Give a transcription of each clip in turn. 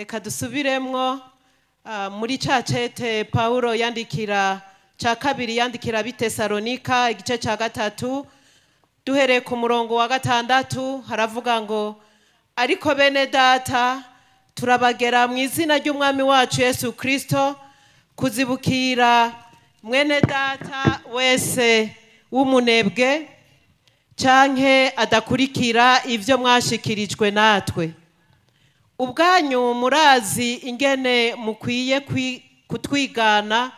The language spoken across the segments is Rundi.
reka dusubiremwo muri ca cete Paulo yandikira ca kabiri yandikira Bitesalonika igice ca gatatu duhereye ku murongo wa 6 haravuga ngo ariko bene data turabagera mu izina ry'umwami wacu Yesu Kristo kuzibukira mwene data wese w'umunebwe canke adakurikira ivyo mwashikirijwe natwe. Ubwanyu murazi ingene mukwiye kutwigana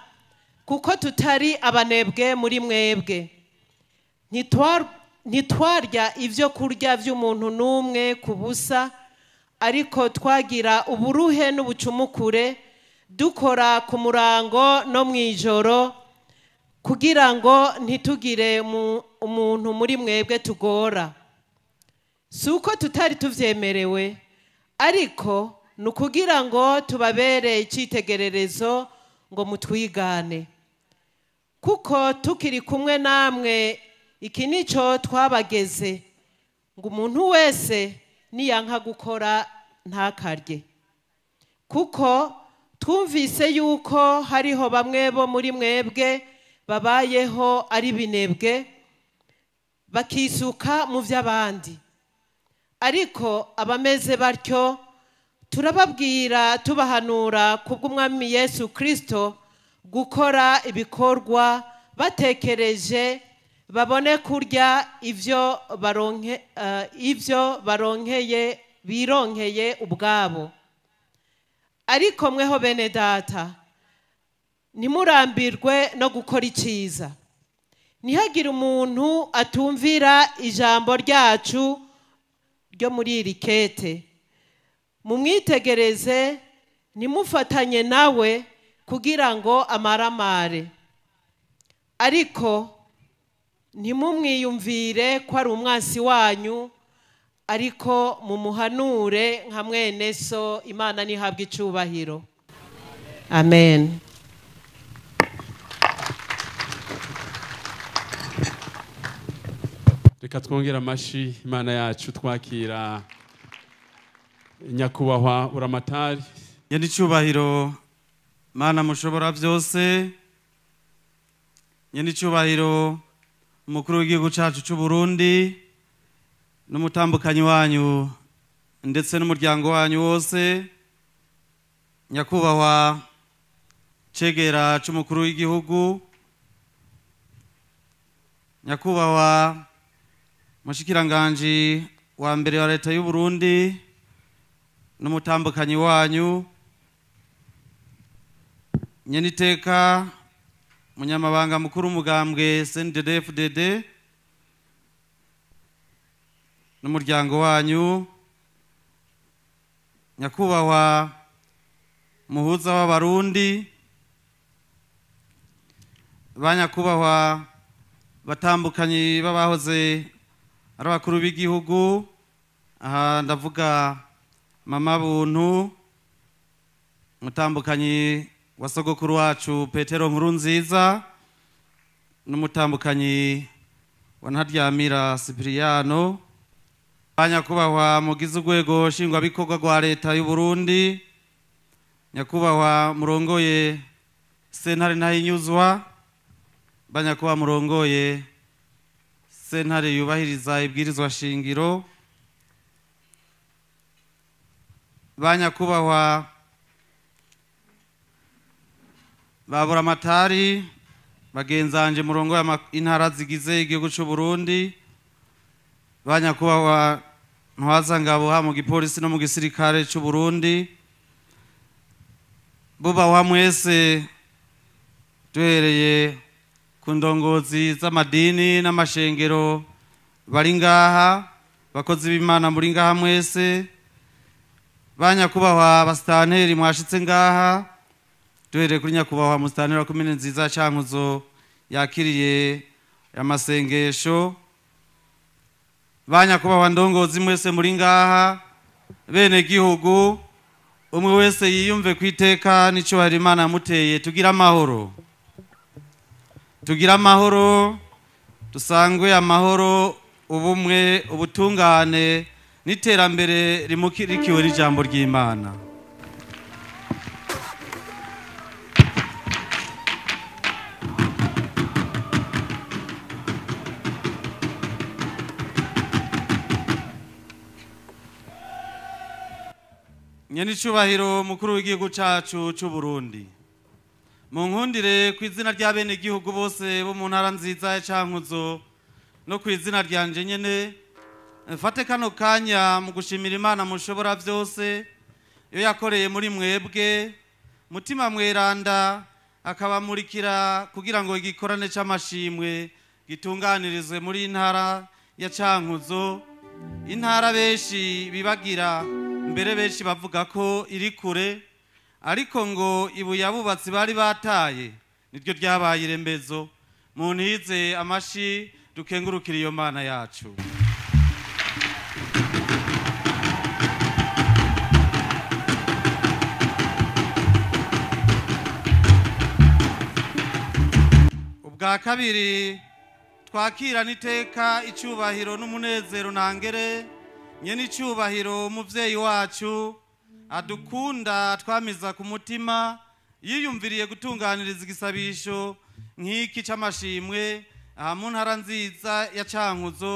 kuko tutari abanebwe muri mwebwe. Ntitwarya ivyo kurya vy'umuntu n'umwe kubusa, ariko twagira uburuhe n'ubucumukure dukora ku murango no mwijoro kugira ngo ntitugire umuntu muri mwebwe tugora. Suko tutari tuvyemerewe, ariko nukugira ngo tubabere icitegererezo ngo mutwigane. Kuko tukiri kumwe namwe iki nico twabageze ngo umuntu wese niyanka gukora ntakarye. Kuko twumvise yuko hariho bamwe bo muri mwebwe babayeho ari binebwe bakisuka mu vy'abandi. Ariko abameze batyo turababwira tubahanura kubw'umwami Yesu Kristo gukora ibikorwa batekereje babone kurya ivyo baronkeye bironkeye ubwabo. Ariko mweho bene data nimurambirwe no gukora iciza. Ntihagire umuntu atumvira ijambo ryacu ryo muri iri kete. Mumwitegereze nimufatanye nawe kugira ngo amaramare. Ariko ntimumwiyumvire ko ari umwansi wanyu, ariko mumuhanure nka mwene so. Imana nihabwe icubahiro. Amen. Reka twongera amashi Imana yacu twakira nyakubahwa Buramatari. Yandi cyubahiro Mana mushobora byose. Yandi cyubahiro umukuru w'igihugu cyacu cy'u Burundi n'umutambukanyi wanyu ndetse n'umuryango wanyu wose. Nyakubahwa cegera cy'umukuru w'igihugu. Nyakubahwa Mushikiranganji wa mbere wa leta y'u Burundi n'umutambukanyi wanyu. Nyeniteka munyamabanga mukuru umugambwe CNDD-FDD n'umuryango wanyu. Nyakubahwa muhuza w'abarundi. Banyakubahwa batambukanyi babahoze ari abakuru b'igihugu. Aha ndavuga mama Buntu, mutambukanyi wa sogokuru wacu Petero Nkurunziza n'umutambukanyi wa Ntaryamira Cipriano. Banyakubahwa mugize urwego nshingwabikorwa rwa leta y'u Burundi. Nyakubahwa murongoye sentare ntahinyuzwa. Banyakubahwa murongoye sentare yubahiriza ibwirizwa shingiro. Banyakubahwa Baburamatari bagenzanje murongo y'intara zigize igihugu cy'u Burundi. Banyakubahwa ntwazangabo ha mu gipolisi no mu gisirikare cy'u Burundi. Bubahwa mwese duhereye ku ndongozi z'amadini n'amashengero bari ngaha, bakozi b'Imana muri ngaha mwese. Banyakubahwa abasitanteri mwashitse ngaha, duhereye kuri nyakubahwa musitanteri wa komine nziza Cankuzo yakiriye amasengesho. Banyakubahwa ndongozi mwese muri ngaha, bene gihugu umwe wese yiyumve kwiteka n'icubahiro Imana yamuteye. Tugira amahoro, tugira amahoro, dusangwe amahoro, ubumwe, ubutungane n'iterambere rimukirikiwe n'ijambo ry'Imana. Nyenicubahiro mukuru w'igihugu cacu c'u Burundi, mu nkundire ku izina ry'abene igihugu bose bo mu ntara nziza ya Cankuzo no ku izina ryanje nyene mfate kano kanya mu gushimira Imana mushobora byose iyo yakoreye muri mwebwe mutima mweranda akabamurikira kugira ngo igikorane c'amashimwe gitunganirizwe muri intara ya Cankuzo, intara benshi bibagira mbere benshi bavuga ko iri kure, ariko ngo ibuye abubatsi bari bataye niryo ryabaye irembezo. Muntize amashi dukengurukira iyo Mana yacu. Ubwa kabiri twakirana iteka icubahiro n'umunezero ntangere nyenicubahiro umuvyeyi wacu adukunda twamiza ku mutima yiyumviriye gutunganiriza igisabisho nk'iki c'amashimwe aha mu ntara nziza ya Cankuzo.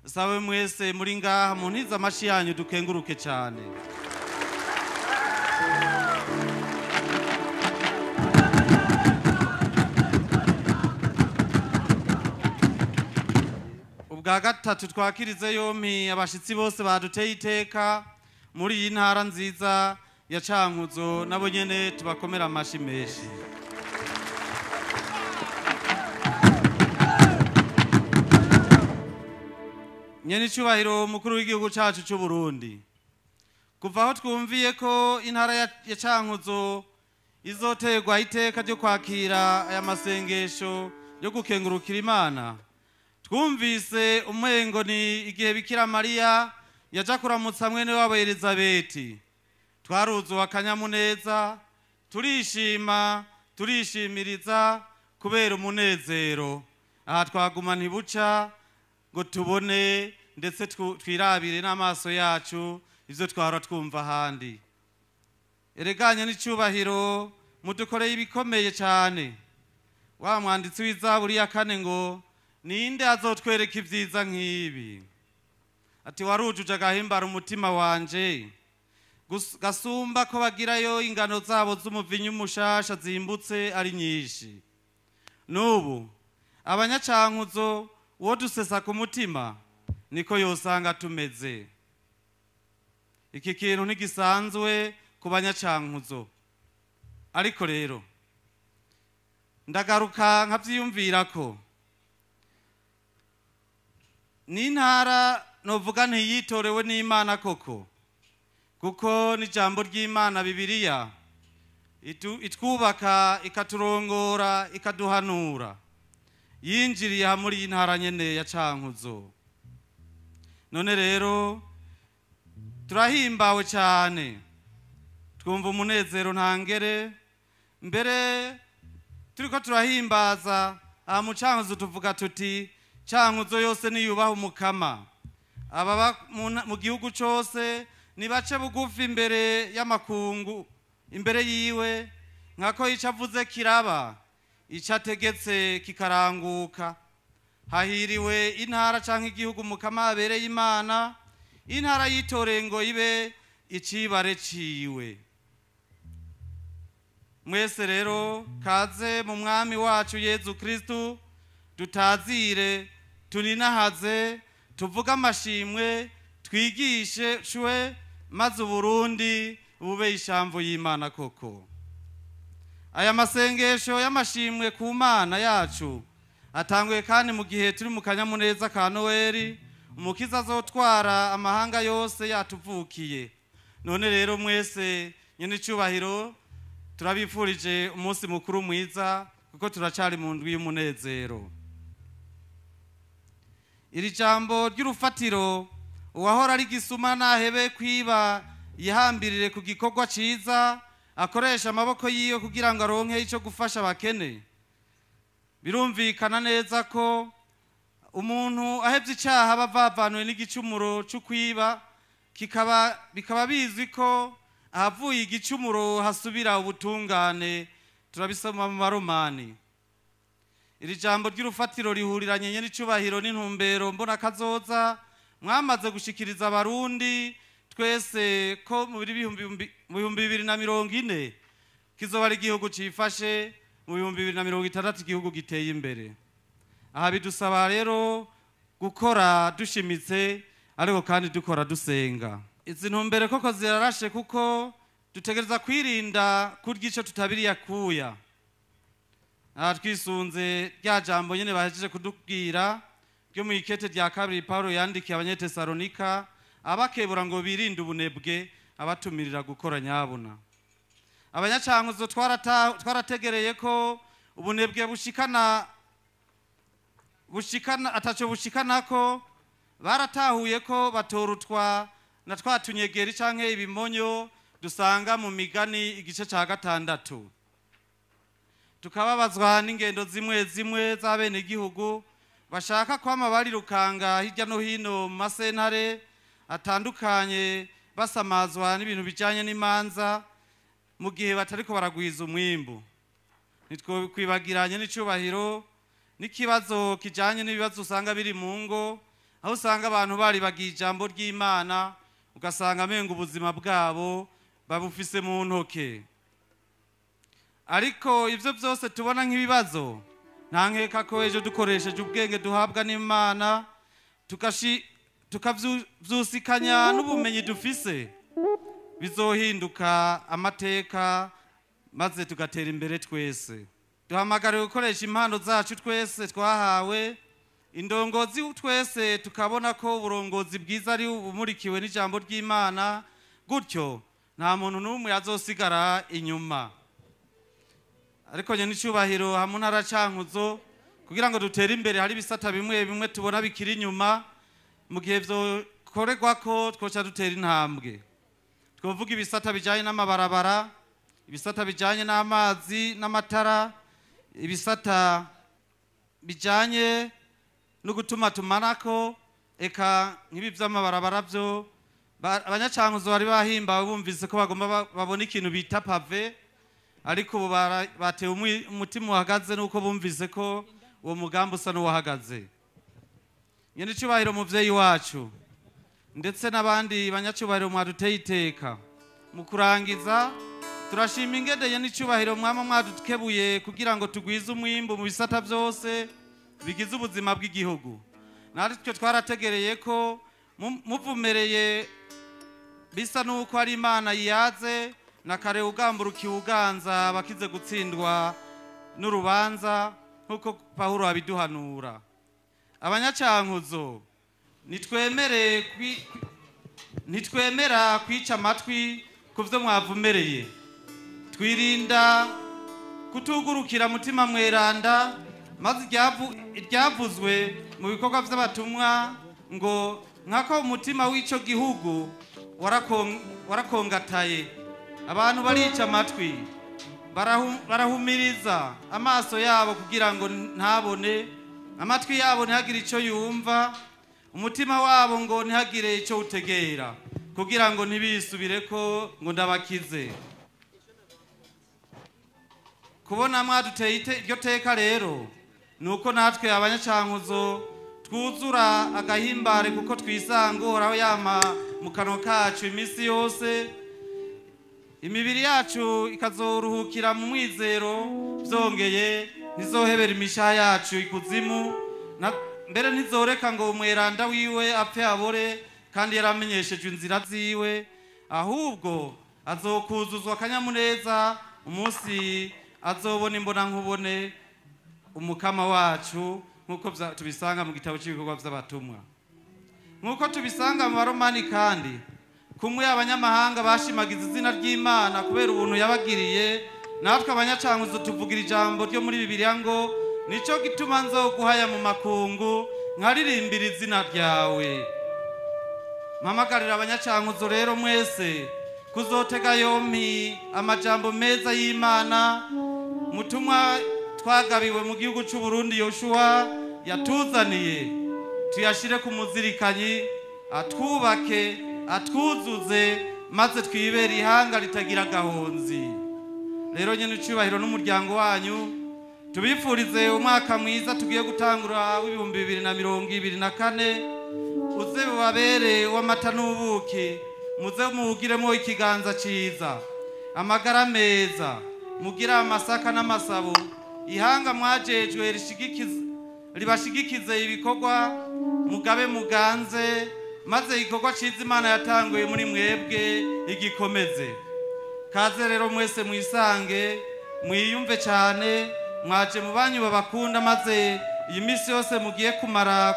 Sawe mwese muri ngaha muntize amashi yanyu dukenguruke cyane. Ubwa gatatu twakirize yompi abashitsi bose baduteye iteka muri iyi ntara nziza ya Cankuzo, nabo nyene tubakomera amashi menshi. Nyenicubahiro mukuru w'igihugu cacu c'u Burundi, kuva aho twumviye ko intara ya Cankuzo izoterwa iteka ryo kwakira aya masengesho yo gukengurukira Imana, twumvise umengo ni igihe Bikira Mariya yaja kuramutsa mwene wabo Elizabeti. Twaruzuwe akanyamuneza, turishima turishimiriza kubera umunezero. Aha twaguma ntibuca ngo tubone ndetse twirabire n'amaso yacu ivyo twara twumva ahandi. Ereganya n'icubahiro mudukoreye ibikomeye cyane. Wa mwanditsi w'Izaburi ya 4 ngo ninde azotwereka ivyiza nk'ibi? Ati warujuje agahimbara umutima wanje gasumba ko bagirayo ingano zabo z'umuvinyu mushasha zimbutse ari nyinshi. Nubu abanyacankuzo wo dusesa ku mutima niko yosanga tumeze. Iki kintu ntigisanzwe ku banyacankuzo, ariko rero ndagaruka nkavyiyumvira ko n'intara novuga ntiyitorewe n'Imana koko, kuko n'ijambo ry'Imana Bibiliya itwubaka ikaturongora ikaduhanura. Yinjiriye muri iyi ntara nyene ya Cankuzo. None rero turahimbawe cyane, twumva umunezero ntangere. Mbere turiko turahimbaza aha mu Cankuzo tuvuga tuti Cankuzo yose niyubaha umukama, ababa mu gihugu cyose nibace bugufi imbere y'amakungu, imbere yiwe nkako icavuze kiraba, icategetse kikaranguka. Hahiriwe intara canke igihugu umukama abereye Imana, intara yitoreye ngo ibe icibare ciwe. Mwese rero kaze mu mwami wacu Yezu Kristu, dutazire tuninahaze tuvuga amashimwe twigishe shwe, maze Uburundi bube ishamvu y'Imana koko. Aya masengesho y'amashimwe ku Mana yacu atanguye kandi mu gihe turi mu kanyamuneza ka Noeli, umukiza azotwara amahanga yose yatuvukiye. None rero mwese nyenicubahiro turabifurije umunsi mukuru mwiza, kuko turacari mu ndwi y'umunezero. Iri jambo ry'urufatiro uwahora ari gisuma nahebe kwiba yihambirire ku gikorwa ciza, akoresha amaboko yiyo kugira ngo aronke ico gufasha abakene. Birumvikana neza ko umuntu ahevye icaha bavavanwe n'igicumuro cyo kwiba, bikaba bizwi ko ahavuye igicumuro hasubira ubutungane. Turabisoma mu Baromani. Iri jambo ry'urufatiro rihuriranye nyenicubahiro n'intumbero mbona kazoza mwamaze gushikiriza abarundi twese ko mu 2040 kizoba ari igihugu cifashe, mu 2060 igihugu giteye imbere. Aha bidusaba rero gukora dushimitse ariko kandi dukora dusenga. Izi ntumbere koko zirarashe kuko dutegereza kwirinda kurya ico tutabiriye akuya. Twisunze rya jambo nyene bahejeje kudubwira ryo mu ikete rya kabiri Paulo yandikiye Abanyetesalonika abakebura ngo birinde ubunebwe, abatumirira gukora nyabuna. Abanyacankuzo twarategereye ko ubunebwe bushikana ataco bushikanako, baratahuye ko batorutwa na twatunyegeri canke ibimonyo dusanga mu migani igice ca 6. Tukababazwa n'ingendo zimwe zimwe z'abene igihugu bashaka kwama barirukanga hirya no hino mu masentare atandukanye basamazwa n'ibintu bijanye n'imanza mu gihe batariko baragwiza umwimbu. Nitwo kwibagiranye n'icubahiro n'ikibazo kijanye n'ibibazo usanga biri mu ngo, aho usanga abantu bari bagiye ijambo ry'Imana ugasanga amenga ubuzima bwabo babufise mu ntoke. Ariko ivyo byose tubona nk'ibibazo nta nkeka ko ejo dukoresheje ubwenge duhabwa n'Imana tukavyusikanya n'ubumenyi dufise bizohinduka amateka maze tugatera imbere twese. Duhamagariwe gukoresha impano zacu twese twahawe, indongozi twese tukabona ko uburongozi bwiza ari ubumurikiwe n'ijambo ry'Imana, gutyo nta muntu n'umwe yazosigara inyuma. Ariko nyene icubahiro hamwe ntara Cankuzo kugira ngo dutere imbere hari bisata bimwe bimwe tubona bikiri inyuma, mu gihe vyokorerwa ko twoca dutera intambwe. Twovuga ibisata bijanye n'amabarabara, ibisata bijanye n'amazi n'amatara, ibisata bijanye no gutuma tumanako, eka nk'ibi vy'amabarabara vyo Abanyacankuzo bari bahimbawe bumvise ko bagomba babona ikintu bita pave, ariko ubu batewe umutima uhagaze nuko bumvise ko uwo mugambi usa n'uwahagaze. Nyene icubahiro muvyeyi wacu ndetse n'abandi banyacubahiro mwaduteye iteka. Mu kurangiza turashima ingedeye n'icubahiro mwama mwadukebuye kugira ngo tugwize umwimbu mu bisata byose bigize ubuzima bw'igihugu. Natwe twarategereye ko muvumereye bisa nuko ari Imana yaze na kare ugamburukiye uganza bakize gutsindwa n'urubanza nkuko Paulo abiduhanura. Abanyacankuzo nitwemera kwica amatwi kuvyo mwavumereye, twirinda kutugurukira mutima mweranda, maze iryavuzwe mu bikorwa vy'abatumwa ngo nkako umutima w'ico gihugu warakongataye, abantu barica amatwi barahumiriza amaso yabo kugira ngo ntabone, amatwi yabo ntihagire ico yumva, umutima wabo ngo ntihagire ico utegera kugira ngo ntibisubireko ngo ndabakize. Kubona mwaduteye iryo teka rero nuko natwe Abanyacankuzo twuzura agahimbare kuko twisanga uhoraho yama mu kanwa kacu imisi yose, imibiri yacu ikazoruhukira mu mwizero, vyongeye ntizohebera imishaha yacu ikuzimu, mbere ntizoreka ngo umweranda wiwe apfe abore kandi yaramenyeshejwe inzira ziwe, ahubwo azokuzuzwa akanyamuneza umunsi azobona imbona nkubone umukama wacu, nkuko tubisanga mu gitabo cy'ibikorwa by'abatumwa, nkuko tubisanga mu Baromani. Kandi kumwe abanyamahanga bashimagiza izina ry'Imana kubera ubuntu yabagiriye, natwe Abanyacankuzo tuvugira ijambo ryo muri Bibiliya ngo nico gituma nzoguhaya mu makungu nkaririmbira izina ryawe. Mpamagarira Abanyacankuzo rero mwese kuzotega yompi amajambo meza y'Imana mutumwa twagabiwe mu gihugu cy'u Burundi Yoshua yatuzaniye, tuyashire ku muzirikanyi, atwubake atwuzuze, maze twibere ihanga ritagira gahonzi. Rero nyene icubahiro n'umuryango wanyu tubifurize umwaka mwiza tugiye gutangura w'2024, uze bubabere w'amata n'ubuki, muze muwugiremo ikiganza ciza, amagara meza, mugira amasaka n'amasabo, ihanga mwajejwe ribashigikize ibikorwa, mugabe muganze, maze igikorwa ciza Imana yatanguye muri mwebwe igikomeze. Kaze rero mwese mwisange, mwiyumve cyane, mwaje mu banyu babakunda, maze iyi misi yose mugiye kumara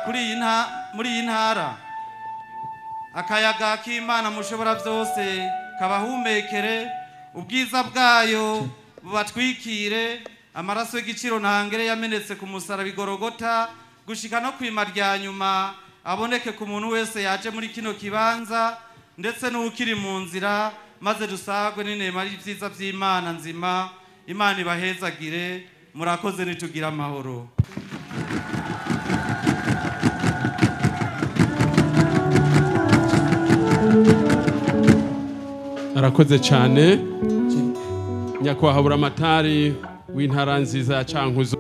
muri iyi ntara. Akayaga k'Imana mushobora byose kabahumekere, ubwiza bwayo bubatwikire, amaraso y'igiciro ntangere yamenetse ku musaraba Igorogota gushika no kwima rya nyuma aboneke ku muntu wese yaje muri kino kibanza, ndetse n'ukiri mu nzira, maze dusagwe n'inema y'ibyiza by'Imana nzima. Imana ibahezagire, murakoze nitugira amahoro. arakoze cyane nyakubahwa buramatari w'intara nziza ya Cankuzo.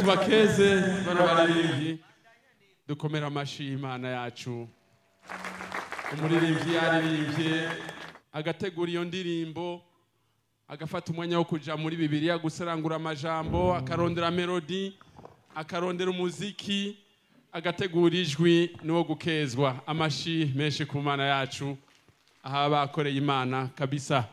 tubakeze bano baririmbyi dukomera amashi Imana yacu. Umuririmbyi yaririmbye agategura iyo ndirimbo agafata umwanya wo kuja muri Bibiliya gusarangura amajambo akarondera melody akarondera umuziki agategura ijwi no gukezwa. Amashi menshi ku Mana yacu aha bakoreye Imana kabisa.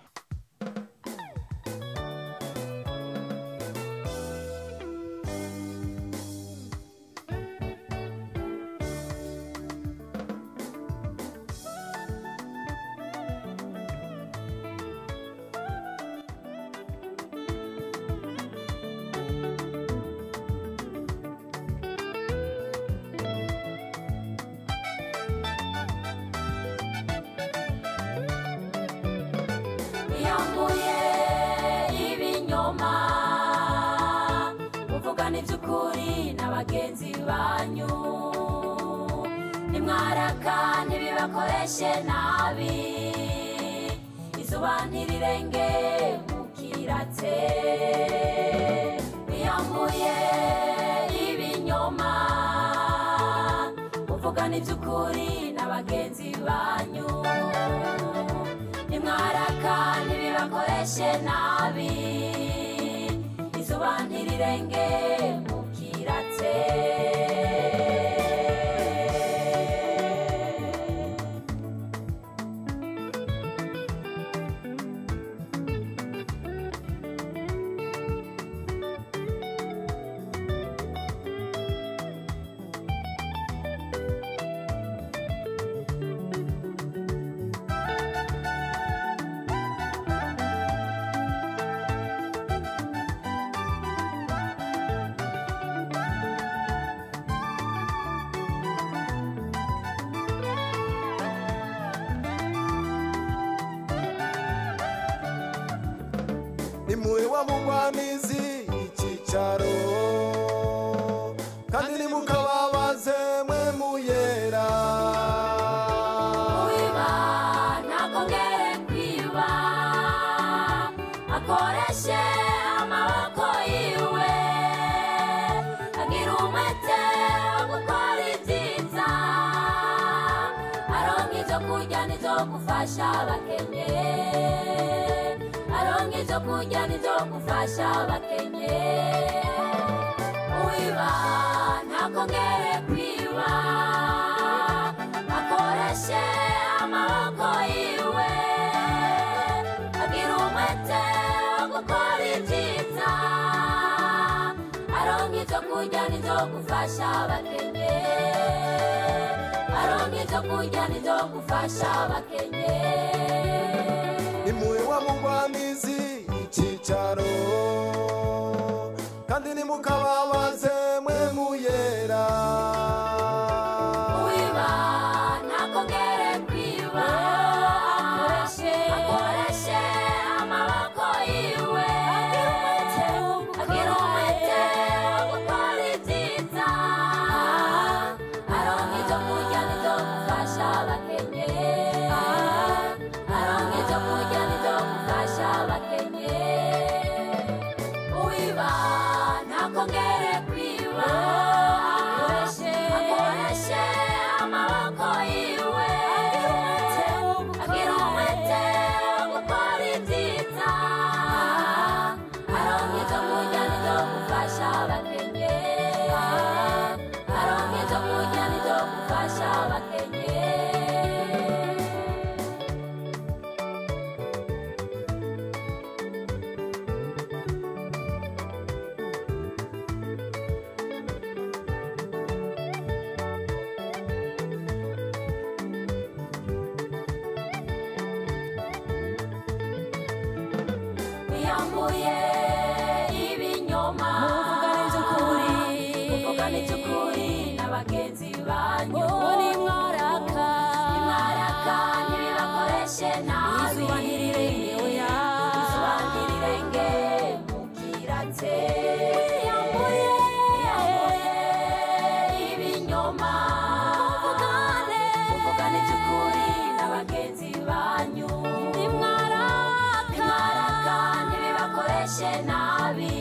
nabi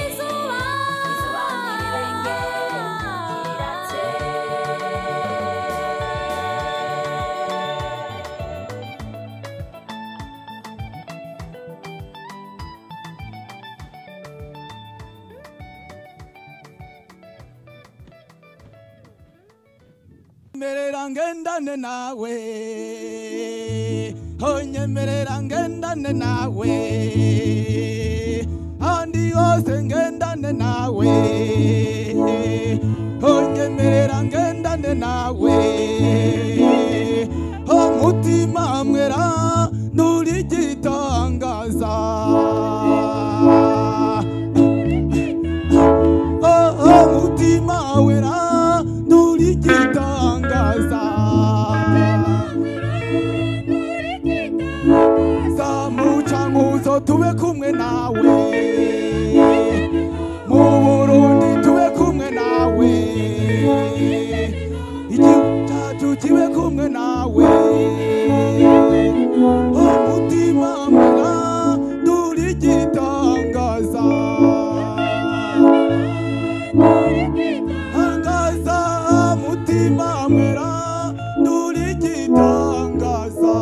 izuba onyemerera ngendane nawe onyemerera ngendane nawe andi yose ngendane nawe onyemerera ngendane nawe umutima mwera nuri gitangaza umutima wera nuri gitangaza mu Cankuzo tube kumwe nawe mu Burundi tube kumwe nawe igihugu cyacu kibe kumwe nawe umutima mwera nuri gitangaza angaza mutima mwera nuri gitangaza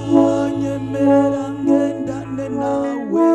zanyemera ngendane nawe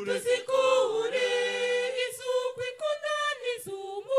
tuzikure isuku ikundani zumu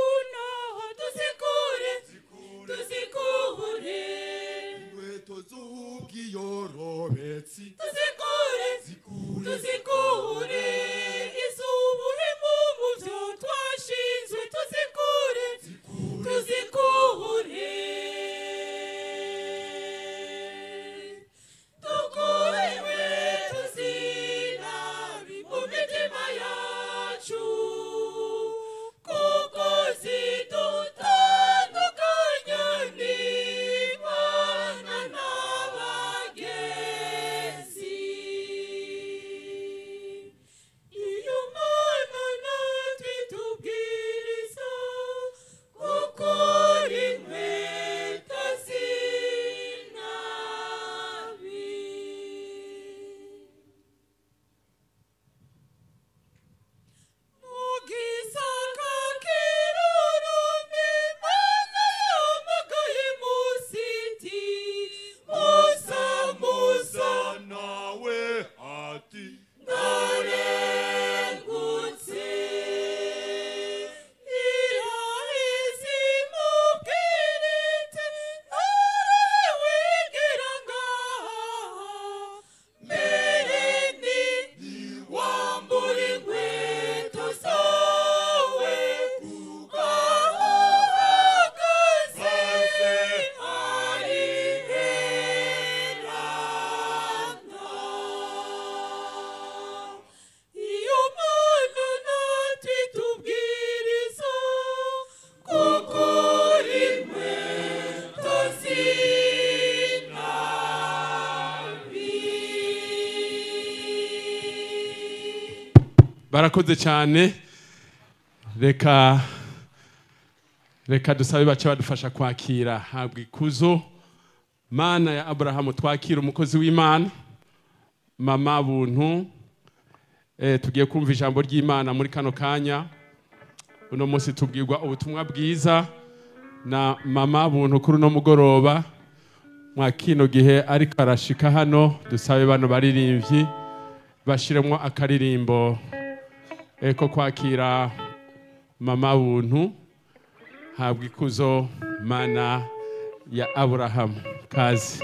barakoze cyane reka dusabe bace badufasha kwakira habwa ikuzo mana ya Aburahamu twakira umukozi w'Imana mama buntu tugiye kumva ijambo ry'Imana muri kano kanya uno munsi tubwirwa ubutumwa bwiza na mama buntu kuri no mugoroba mwa kino gihe ariko arashika hano dusabe bano baririmbyi bashiremo akaririmbo ko kwakira mama buntu habwa ikuzo mana ya Aburahamu kazi